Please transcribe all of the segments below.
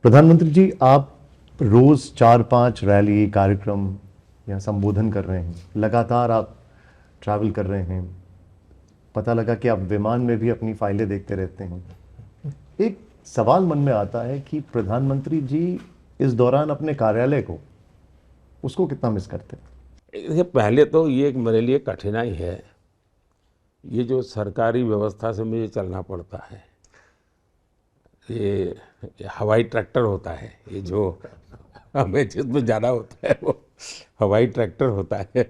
प्रधानमंत्री जी, आप रोज 4-5 रैली कार्यक्रम या संबोधन कर रहे हैं, लगातार आप ट्रैवल कर रहे हैं। पता लगा कि आप विमान में भी अपनी फाइलें देखते रहते हैं। एक सवाल मन में आता है कि प्रधानमंत्री जी इस दौरान अपने कार्यालय को उसको कितना मिस करते हैं? देखिए, पहले तो ये एक मेरे लिए कठिनाई है। ये जो सरकारी व्यवस्था से मुझे चलना पड़ता है, ये हवाई ट्रैक्टर होता है, ये जो हमें जिसमें जाना होता है वो हवाई ट्रैक्टर होता है।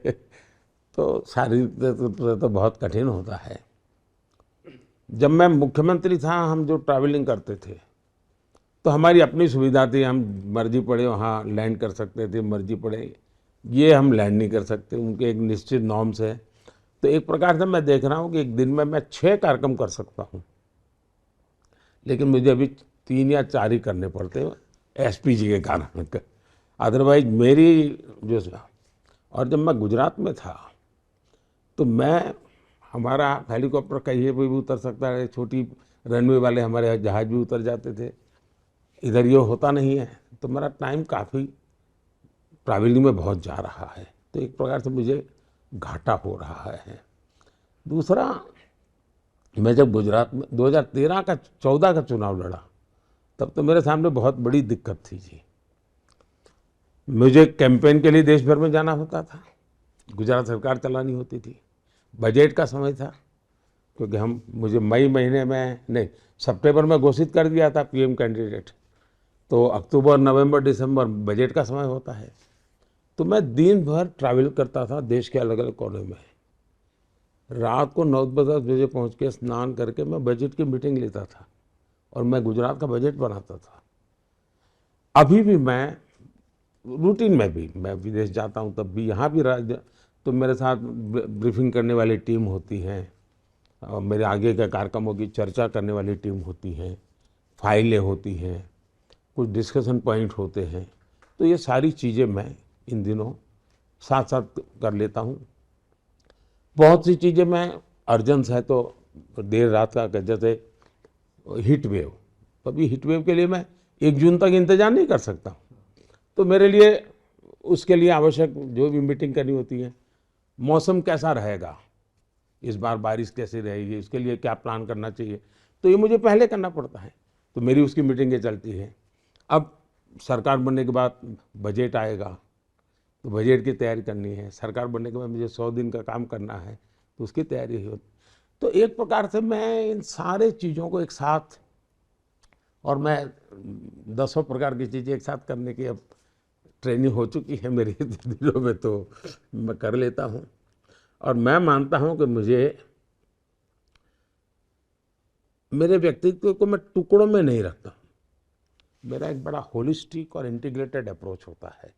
तो शारीरिक रूप से तो बहुत कठिन होता है। जब मैं मुख्यमंत्री था, हम जो ट्रैवलिंग करते थे तो हमारी अपनी सुविधा थी। हम मर्जी पड़े वहाँ लैंड कर सकते थे, मर्जी पड़े ये हम लैंड नहीं कर सकते, उनके एक निश्चित नॉर्म्स है। तो एक प्रकार से मैं देख रहा हूँ कि एक दिन में मैं 6 कार्यक्रम कर सकता हूँ, लेकिन मुझे अभी 3 या 4 ही करने पड़ते हैं एसपीजी के कारण। अदरवाइज मेरी जो, और जब मैं गुजरात में था तो मैं, हमारा हेलीकॉप्टर कहीं पे भी उतर सकता है, छोटी रनवे वाले हमारे जहाज भी उतर जाते थे। इधर ये होता नहीं है, तो मेरा टाइम काफ़ी ट्रैवलिंग में बहुत जा रहा है। तो एक प्रकार से मुझे घाटा हो रहा है। दूसरा, मैं जब गुजरात में 2013 का 14 का चुनाव लड़ा, तब तो मेरे सामने बहुत बड़ी दिक्कत थी जी। मुझे कैंपेन के लिए देश भर में जाना होता था, गुजरात सरकार चलानी होती थी, बजट का समय था, क्योंकि मुझे मई महीने में नहीं, सितंबर में घोषित कर दिया था पीएम कैंडिडेट, तो अक्टूबर नवंबर दिसंबर बजट का समय होता है। तो मैं दिन भर ट्रैवल करता था देश के अलग अलग कोने में। रात को 9-10 बजे पहुंच के स्नान करके मैं बजट की मीटिंग लेता था और मैं गुजरात का बजट बनाता था। अभी भी मैं रूटीन में भी मैं विदेश जाता हूं, तब भी यहाँ भी राज्य तो मेरे साथ ब्रीफिंग करने वाली टीम होती है, और मेरे आगे के कार्यक्रमों की चर्चा करने वाली टीम होती है, फाइलें होती हैं, कुछ डिस्कशन पॉइंट होते हैं। तो ये सारी चीज़ें मैं इन दिनों साथ साथ कर लेता हूँ। बहुत सी चीज़ें मैं अर्जेंस है तो देर रात का, जैसे हीट वेव, कभी हीट वेव के लिए मैं 1 जून तक इंतजार नहीं कर सकता। तो मेरे लिए उसके लिए आवश्यक जो भी मीटिंग करनी होती है, मौसम कैसा रहेगा, इस बार बारिश कैसी रहेगी, उसके लिए क्या प्लान करना चाहिए, तो ये मुझे पहले करना पड़ता है। तो मेरी उसकी मीटिंगें चलती हैं। अब सरकार बनने के बाद बजट आएगा, तो बजट की तैयारी करनी है। सरकार बनने के बाद मुझे 100 दिन का काम करना है, तो उसकी तैयारी हो। तो एक प्रकार से मैं इन सारे चीज़ों को एक साथ, और मैं 10 प्रकार की चीज़ें एक साथ करने की अब ट्रेनिंग हो चुकी है मेरी दिनों में, तो मैं कर लेता हूँ। और मैं मानता हूँ कि मुझे, मेरे व्यक्तित्व को मैं टुकड़ों में नहीं रखता हूँ। मेरा एक बड़ा होलिस्टिक और इंटीग्रेटेड अप्रोच होता है।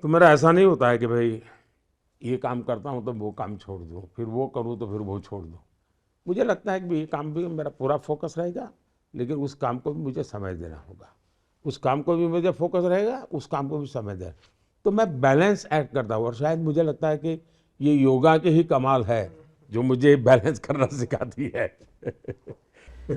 तो मेरा ऐसा नहीं होता है कि भाई ये काम करता हूँ तो वो काम छोड़ दूँ, फिर वो करूँ तो फिर वो छोड़ दूँ। मुझे लगता है कि ये काम भी मेरा पूरा फोकस रहेगा, लेकिन उस काम को भी मुझे समय देना होगा, उस काम को भी मुझे फोकस रहेगा, उस काम को भी समय देना। तो मैं बैलेंस एक्ट करता हूँ, और शायद मुझे लगता है कि ये योगा के ही कमाल है जो मुझे बैलेंस करना सिखाती है।